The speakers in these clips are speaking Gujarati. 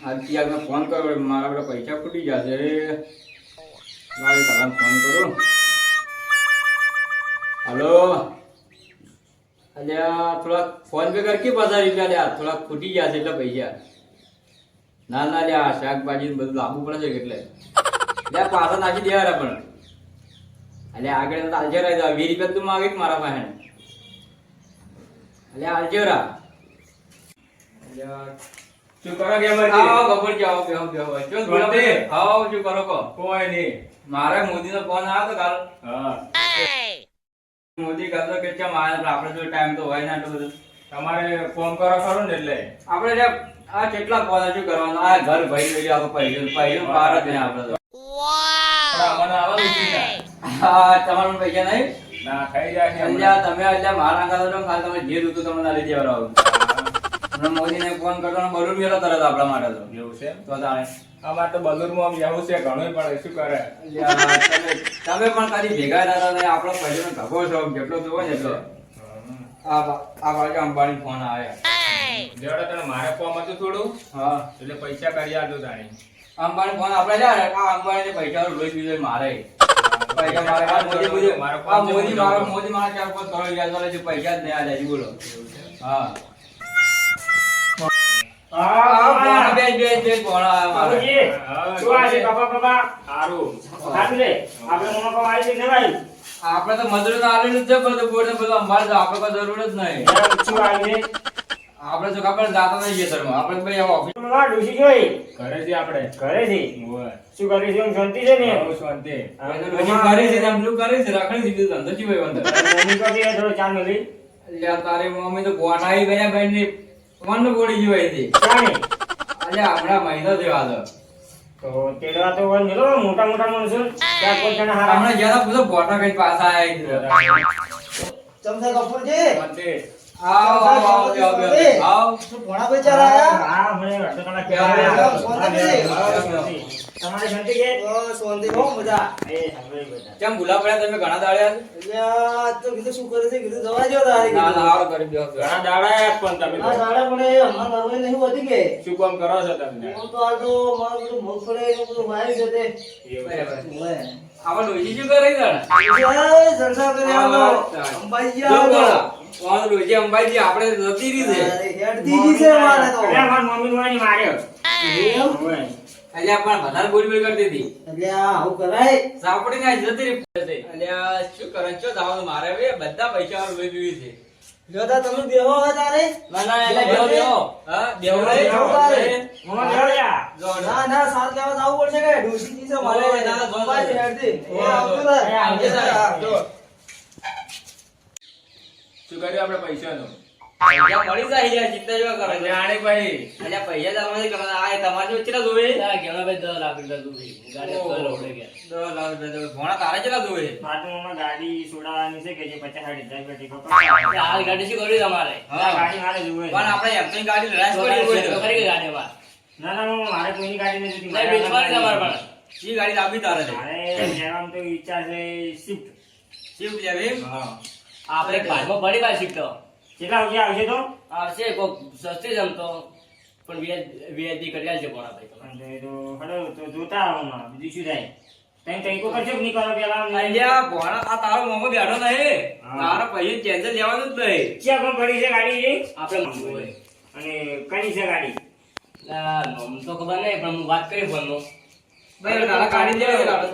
આજથી આગળ ફોન કરો મારા બધા પૈસા ખૂટી જશે મારે તમને ફોન કરું. હલો અલ્યા થોડા ફોન પે કર કે 50 રૂપિયા લ્યા થોડા ખૂટી જશે એટલે પૈસા. ના ના લ્યા શાકભાજી બધું લાવવું પડે છે એટલે લ્યા પાછા નાખી દેવાના પણ અલ્યા આગળ તો આલજેરા 20 રૂપિયા તું માગી મારા પાસે અલ્યા આલજેરા. શું કરો ગેમરજી? આવો બપોર જાઓ બેહો બેહો શું બોલતે આવો શું કરો કો? કોઈ નહીં. મારે મોદીનો ફોન આવ્યો તો કાલ. હા મોદી કહેતો કે ચમ આયા આપણે જો ટાઈમ તો હોય ના તો બધું તમારે ફોન કરો ખરો ને એટલે આપણે જે આ કેટલા ફોન શું કરવાનો આ ઘર ભરી લઈ આપણે પૈસા બહાર જ નહીં આપણે તો. મને આવા ઉઠી જાય. હા તમારા પૈસા નહીં ના થઈ જાય છે અલ્યા તમે અલ્યા મારા નાખા તો ખાલી તમે જે ઋતુ તમને લઈ દેવાનો હમણાં મોદીને ફોન કરતો બલૂન મેલો તરત આપણા માટે તો એવું છે તો તાણે અમારે તો બલુરમાં એવું છે ઘણું પણ શું કરે અલ્યા તમે પણ ખાલી ભેગા થતા ને આપણો પૈસાનો ધગો છો જેટલો તો હોય ને એટલો આ બાજુ અંબાણી ફોન આવ્યા જેવડે તને મારે ફોર્મ હતું થોડું હા એટલે પૈસા કરી આલજો તાણી અંબાણી ફોન આપણે જાય આ અંબાણી પૈસા લઈ દીધો મારે પૈસા મારે આ મોદી મોદી આ મોદી મારા 4-5 કરોડ યાદ વાળા છે પૈસા જ નહીં આલે હજી બોલો હા હા બે ભોણા મારે આપણે તો મજૂરી તો આલેલું જ છે બધું બોર્ડ બધું અમારે તો આપણે કોઈ જરૂર જ નહીં આપણે તો ખબર જાતા નહીં ખેતરમાં આપણે ભાઈ ઓફિસ ઘરે છે આપણે ઓય. શું કરી છે શાંતિ છે ને બહુ શાંતિ. પછી કરે છે તેમ પેલું કરે છે રાખડી દીધું ધંધો ચી ભાઈ બંધ મમ્મી કહે થોડો ચા મળી અલ્યા તારી મમ્મી તો ગોઠાઈ ગયા ભાઈ ને મન ગોળી જીવાઈ હતી ચાને અલ્યા હમણાં મહિનો થયો આ તો તેડવા તો વન મેલો મોટા મોટા માણસો ચાર પાંચ જણા હારા હમણાં જ્યાં પૂછો ગોઠા કઈ પાછા આવ્યા ચમચા કપૂરજી શાંતિ. આવ આવ આવ આવ શું ભોણા ભાઈ ચાલ આયા હા મને અડધો કલાક તમારે શાંતિ છે શાંતિ બહુ મજા એ સાંભળી બધા કેમ ભૂલા પડ્યા તમે ઘણા દાડ્યા અલ્યા તો કીધું શું કરે છે કીધું જવા દો તારે ના ના કીધું હારો કરી દો ઘણા દાડા પણ તમે આ તો. દાડા પણ એ હમણાં નરવાઈ નહીં હોતી કે શું કામ કરો છો તમે હું તો આ તો મારું બધું મગફળી ને બધું વાય છે તે બરાબર ઓય. આવા ડોજી શું કરે તાણે એ જલસા કરી આવો અંબાજી આવો વાહ ડોજી અંબાજી આપણે જતી રહી છે અરે હેડતી જી છે મારે તો અરે માર મમ્મી નું માર્યો એમ? ઓય અલ્યા પણ વધારે બોલ બોલ કરતી હતી અલ્યા આવું કરાય સાપડી ના જતી રહી અલ્યા શું કરે છો જવાનું મારે હવે બધા પૈસા લઈ દીધી છે જોતા તમે બેહો હવે તારે ના ના એટલે બેહો બેહો હા બેહો રે બેહો તારે. મોમાં જોડ્યા જો ના ના સાત લેવા જવું પડશે કે ડોસી જી છે મારે ઓય, ના, ના, જો, અંબાજી જો. હેડતી એ ઓય, આવતું જો. રહે. આવજે તારે. જો. શું કર્યું આપણે પૈસાનું પૈસા મળી જાય યાર ચિંતા જેવા કરે છે જાણે ભાઈ અલ્યા પૈસા તમારે કે આ તમારે જો કેટલા જોવે 10 લાખ રૂપિયા જોવે. ગાડી પર રોડે ગયા. 10 લાખ રૂપિયા જોવે ભોણા તારે કેટલા જોવે બાથરૂમમાં ગાડી સોડાવાની છે કે જે 50-60 હજાર ટીકો હાલ ગાડી શું કરવી તમારે? હા ગાડી મારે જોવે પણ આપણે એમ તો ગાડી લડાઈ કરી હોય તો તો ખરી ગઈ ગાડીમાં. ના ના મામા, મારે કોઈની ગાડી નથી જોતી. નહીં, વેચવાની તમારે પણ. ઈ ગાડી લાવી તારે છે મારે લેવામાં તો વિચાર છે સ્વિફ્ટ. શિફ્ટ લેવી હા આપણે ભાગમાં પડી પાછી શીખતો કેટલા રૂપિયા આવશે તો આવશે કોક સસ્તી જમતો પણ વ્યાજથી કર્યા છે ભોળા ભાઈ તમે. અને તો હડો તો જોતા આવો બીજું શું થાય તઈ તઈ કરશો કે નહીં કરો પેલા અલ્યા ભોણા આ તારો મોમો બેઠો નહીં હા. તારા પૈસા ચેન્જ લેવાનું જ નહીં ક્યાં પણ પડી છે ગાડી આપણે માંગવું હોય. અને કઈ છે ગાડી ના, નામ તો ખબર નહીં પણ હું વાત કરી ફોનનો. ભાઈ તારા ગાડી દે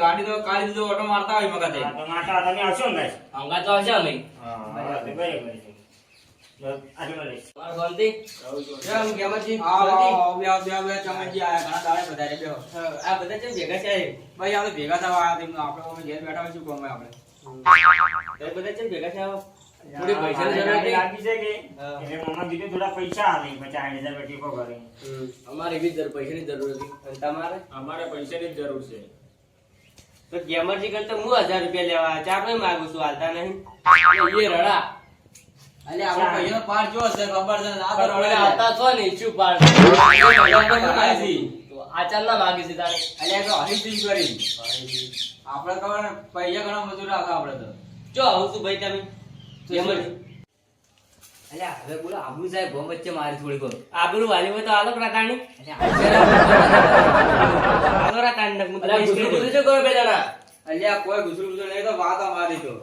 ગાડી તો કાઢી દીધો ઓટો મારતા હોય મગતે હા, તો માતા તમે આવશો ને ભાઈ અંગા તો આવશે અમે. બરાબર છે, બરાબર છે. તો આજુ મળે મારું શાંતિ? કેમ કેમજી આવ આવ બે બે બે ચમચી આયા ઘણા દાડે બધારે બેહો આ બધા કેમ ભેગા છે? ભાઈ આપણે ભેગા થવા આયા તેમ આપણે અમે ઘેર બેઠા હોય શું કોમ આપણે એ બધા કેમ ભેગા છે આવો? થોડી પૈસાની જરૂર ગાડી હતી. આપી છે કે હા. એટલે મમ્મા કીધું થોડા પૈસા આવે 50-60 હજાર ટીકો કરે અમારે એવી જ પૈસાની જરૂર હતી. અને તમારે? અમારે પૈસાની જ જરૂર છે તો ગેમરજી કરતા હું 1000 રૂપિયા લેવા ચાર નહીં માંગુ છું, હાલતા નહીં. એ રડા અલ્યા આપણે પૈસાનો પાર જો હશે ખબર છે ને આ તો પણ રડે હાલતા છો ને શું પાડ તો આચાર ના માગી છે તારે. અલ્યા તો હરીફી કરી આપણે ખબર ને પૈસા ઘણા મજૂર રાખા આપણે તો જો આવું છું ભાઈ તમે ગેમરજી અલ્યા હવે બોલો આબુ સાહેબ ગોમ વચ્ચે મારી થોડી ગો આબરૂ વાલી હોય તો આલો રાતાણી આલો રાતાણી હું અલ્યા, તો ગુસરું ગુસરું કરો બે જણા અલ્યા કોઈ ગુસરું ગુસરું નહીં તો વાત અમારી તો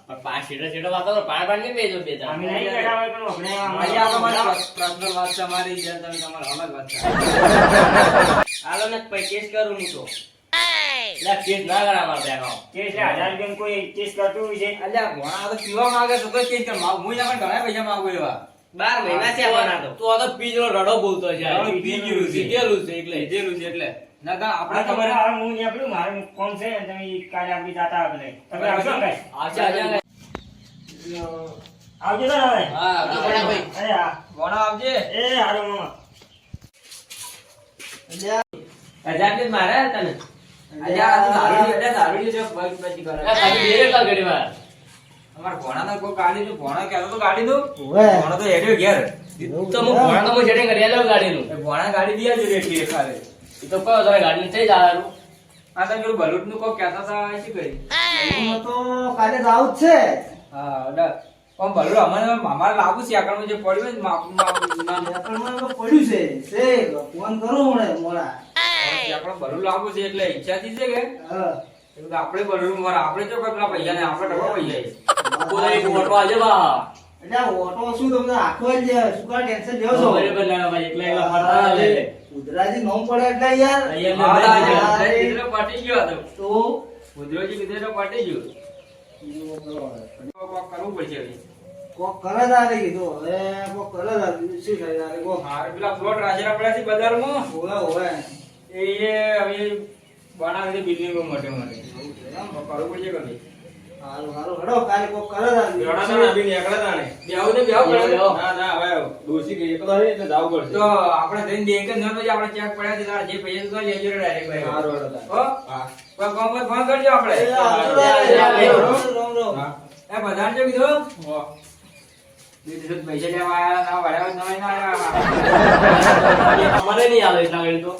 પણ પાંચ સીટો વાતો કરો પાણ નહીં બેજો બે જણા અમે નહીં બેઠા હોય પણ આપણે અલ્યા આ તમારી પર્સનલ વાત છે અમારી જેમ તમે તમારી અલગ વાત છે આલો ને પછી કેસ કરું હું તો લા કેસ ના કરા માર બેનો કેસ 1000 રૂપિયા કોઈ કેસ કરતું હોય છે અલ્યા ભણા તો પીવા માંગે તો કોઈ કેસ કર હું ના પણ ઘણા પૈસા માંગુ એવા 12 મહિના છે આપણા તો તો આ તો પીજરો રડો બોલતો છે રડો પી ગયું છે. પીધેલું છે એટલે પીધેલું છે એટલે ના કા આપણે આપણે તમારે તમારે હું અહીંયા પેલું મારું કોમ છે તમે કાલે આપણી જાતા આપણે તમે આવશો કઈ આવશે આવશે આવજો ને હવે હા આવજો ભણા ભાઈ અરે હા ભણા આવજે એ હારું મામા હજાર ને મારા તને અલ્યા આ તો દારૂ છે બગ બચી કરે તારી બેરે કાલ ગડી વાર અમાર ભણા તો કોઈ ગાડી નું ભણા કેતો તો ગાડી નું ઓવે. ભણા તો હેડ્યો ઘેર તો હું ભણા તો હું સેટિંગ કરી આલો ગાડી નું એ ભણા ગાડી દિયા જો રેટલી ખાલે એ તો કયો તારે ગાડી ને થઈ જવાનું આ તો પેલું બલૂટ નું કોઈ કહેતા હતા શું કરી હું તો કાલે જાવ જ છે હા એટલે પણ બલૂટ અમારે અમારે લાગુ છે આગળ જે પડ્યું હોય ને માપનું ના વેપારમાં તો પડ્યું છે ફોન કરું મને મોડા આપણે બલૂટ લાગુ છે એટલે ઈચ્છાથી છે કે હા. એટલે આપણે બલૂટ મારે આપણે જો કોઈ પેલા પૈસા ને આપણે ડબલ પૈસા છે બોલે એક ઓટો આજે બા એટલે આ ઓટો શું તમને આખો જ શું કા ટેન્શન લેવો છો બરાબર ના ભાઈ એકલા એકલા ફરતા લે ઉધરાજી નોમ પડે એટલે યાર અહીંયા હા, ને હા, હા. કીધેલો પટી ગયો હતો તો ઉધરોજી કીધેલો પટી ગયો કોક કરવું પડશે હવે. કોક કરે તારે કીધું હવે કોક કરે તારે બીજું શું થાય તારે કોક હા પેલા પ્લોટ રાજેરા પડ્યા છે બજારમાં હોવે હોવે એ હવે બનાવી દે બિલ્ડિંગો મોટે મોટે તો કરવું પડશે કદી હારું હારું હડો કાલે કોક કરે તારે રડા તો ના બી નીકળે તાણે. બેહું ને બેહું પડે. બેહું. ના ના હવે ડોસી ગઈ એકલો હે એટલે જાવું પડશે. તો આપણે જઈને બેંકે ન પછી આપણે ચેક પડ્યા છે તારા જે પૈસા તો લેજો ડાયરેક્ટ ભાઈ સારું હેડો તાણે. હો હા. કોઈ કામ પર ફોન કરજો આપણે એ આવજો રે, રોમ રોમ હા. એ બધાને જો કીધું હો. બીજું પૈસા લેવા આયા ના વળ્યા નવાઈ ના આયા અમારે નહીં આવે એટલા ઘડી તો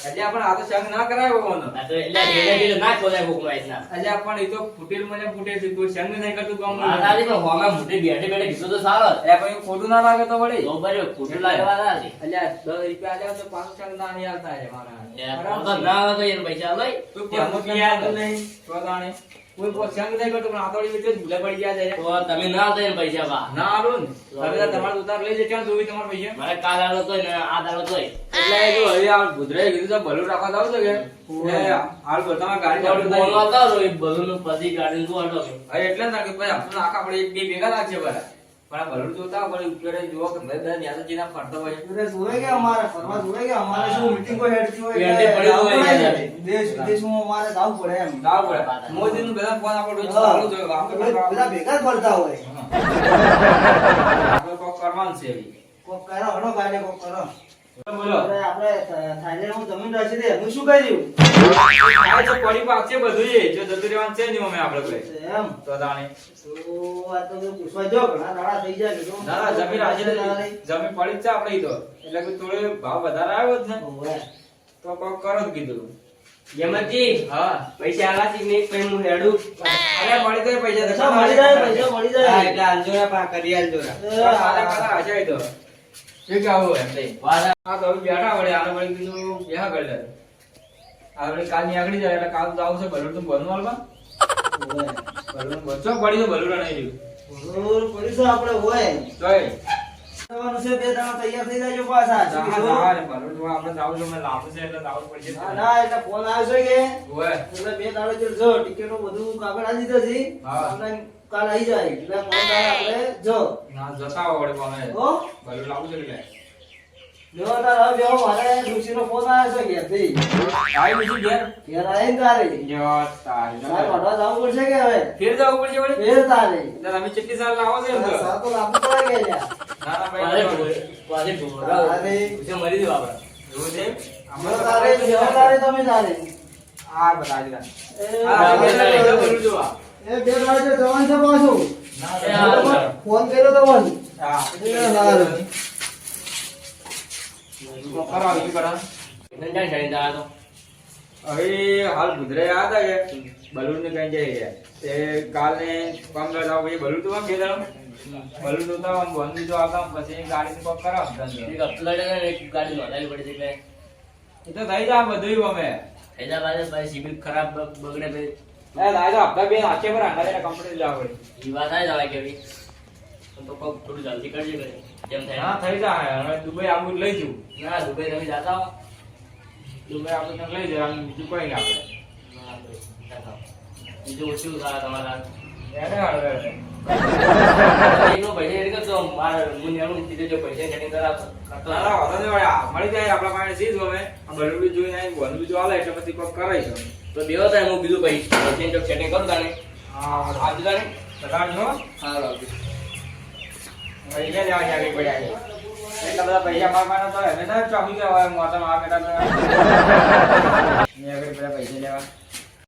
એટલે આપણે આ તો સંગ ના કરાયો કોનો આ તો એટલે ઢેલે ના ખોલાય ભૂખ માં ના એટલે પણ એ તો ફૂટેલ મને ફૂટે છે કોઈ સંગ નહીં કરતું કામ આ તારી પણ હોમાં મોટી બેઠે બેઠે કીધું તો સારો એ પછી ખોટું ના લાગે તો વળી તો બરે ખોટું લાગવા ના હતી એટલે 10 રૂપિયા આલ્યા તો પાછું સંગ ના નહીં આલતા છે મારા તો ના આવે તો એને પૈસા લઈ કોઈ પણ યાદ નહીં તો તાણે કોઈ કોઈ સંગ નહીં કરતું પણ આતોડી વિશે ભૂલે પડી ગયા છે તો તમે ના આવતા એને પૈસા બા ના આલું ને હવે તો તમારે ઉતાર લઈ જજો તો તમારા પૈસા મારે કાલ આલો તો ને આ દાડો તોય એટલે જો હવે આ ગુજરાઈ કીધું તો ભલું રાખવા જાવ છો કે એ હાલ બોલતા ગાડી ચાલુ બોલ થાય આવતા તો એ બલૂન નું પતિ ગાડી નું આટો હવે એટલે જ ના કે ભાઈ આપણને આખા આપણે એક બે ભેગા લાગશે બરા પણ આ ભલું જોતા હોય ઉપર જુઓ કે ભાઈ બધા ન્યાસાજીના ફરતો હોય એટલે જોવે કે અમારે ફરવા જોવે કે અમારે શું મીટિંગ કોઈ હેડતી હોય હેડતી પડી હોય જાવું પડે યાર. ને. દેશ વિદેશમાં અમારે જાવું પડે એમ જાવ પડે મોદીનું બધા ફોન આપણે રોજ હા. ચાલુ જોઈએ આપણે બધા ભેગા જ ફરતા હોય આપણે કોક કરવાનું છે હવે. કોક કરો હડો કાલે કોક કરો બોલો આપણે થાઈલેન્ડમાં જમીન રહેશે તે એનું શું કર્યું આ તો પડી પાક છે બધું એ જો જતું રહેવાનું છે નહીં અમે આપણે કોઈ એમ તો જાણે તો આ તો પૂછવા જો ઘણા દાડા થઈ જાય કીધું. ના ના જમીન આજે જમીન પડી જ છે આપણે ઈ તો એટલે કે થોડો ભાવ વધારે આવ્યો જ ને હોવે. તો કોક કરો જ કીધું યમજી હા પૈસા આલા છે ને પછી હું હેડું અરે મળી જાય પૈસા પૈસા મળી જાય પૈસા મળી જાય આલજોરા પા કરી આલજોરા સારા સારા હશે ઈ તો શું કેવું એમ તઈ વાહ હા તો હવે બેઠા વળે આને વળી કીધું બેહા કરી લે આપણે કાલની આગળ જાય એટલે કાલ તો આવશે ભલું તો બનવું હાલમાં હોવે. ભલું બચો પડી તો ભલું નહીં જરૂર પડીશું આપણે હોય જોઈ જવાનું છે બે દાડા તૈયાર થઈ જાજો પાછા શું કીધું? ભલું તો આપણે જાવું છે મને લાવવું છે એટલે જાવું પડશે ના ના એટલે ફોન આવ્યો છે કે ઓય એટલે બે દાડો જો જો ટિકિટો બધું કાગળ આવી દીધો છે હા. ઓનલાઈન કાલ આવી જાય એટલે ફોન દાડે આપણે જો ના જતા વળે કોને હો ભલું લાવવું છે એટલે જો તાર હવે બેહો મારે ઋષિનો ફોન આવ્યો છે ઘેરથી આઈ બીજું ઘેર ઘેર આવીને તારે યો તારી તારે વડવા જવું પડશે કે હવે ફેર જવું પડશે વળી ફેર તારે એટલે તમે કેટલી સાલ લાવો છો એમ તો સાત તો લાગુ પડે કે લ્યા. ના ના વાલે ભાઈ વાલે ઢોરા અરે. ઉસે મરી દો આપણે એવું છે જો તારે જો તારે તમે તારે આ બધા જ એ હા બે બે દાડે ભલું જોવા એ બે દાડે જવાન છે પાછું એ હારું. ફોન કર્યો તો મને હા એટલે હારું. કરાવ ઈ કરા નંજા જાણી દા તો હવે હાલ ગુજરે યાદ આવે બલૂન ને કઈ જાય તે કાલ ને 15 જાવ પછી બલૂન તો બે દાડો ભલું જોતા આમ બોન બીજો આવતા આમ પછી ગાડી કોક કરાવ ધંધો. એક હપ્તો લડે ને એક ગાડી નોંધાવી પડે છે એટલે એ તો થઈ જાય બધું અમે હૈદરાબાદ ભાઈ સિવિલ ખરાબ બગડે ભાઈ એ લાય તો હપ્તા બે આખે પર આંગળીને કંપની જવા પડે. ઈ વાત આવી જવાય કે ભાઈ તો કોક થોડું જલ્દી કરજે ભાઈ જેમ થાય હા થઈ જાય હવે દુબઈ આવું લઈ જવું. ના દુબઈ તમે જાતા હો દુબઈ આપણે લઈ જાય આમ બીજું કોઈ નહીં આપણે. ના ભાઈ જાતા હો. બીજું ઓછું થાય તમારા એને હળવે હળવે. એનો પૈસા એટલે તો મારે મુનિયાનું સીધે જો પૈસા સેટિંગ કરાવતો ના, ના, વાંધો નહીં વળી. મળી જાય આપણા પાસે ચીજ હવે આ બધું બી જોઈને આવી બોન બીજું હાલે એટલે પછી કોક કરાવીશું. તો બેવો થાય હું બીજું પૈસા જો સેટિંગ કરું તાને હા આપી તાને સગાડજો. હા રાખ પૈસા લેવાની આગળ પડ્યા છે. એટલા બધા પૈસા મારવાના તો એને ના ચોકી ગયા હોય મોટા માં આ બેટા મેં આગળ બધા પૈસા લેવા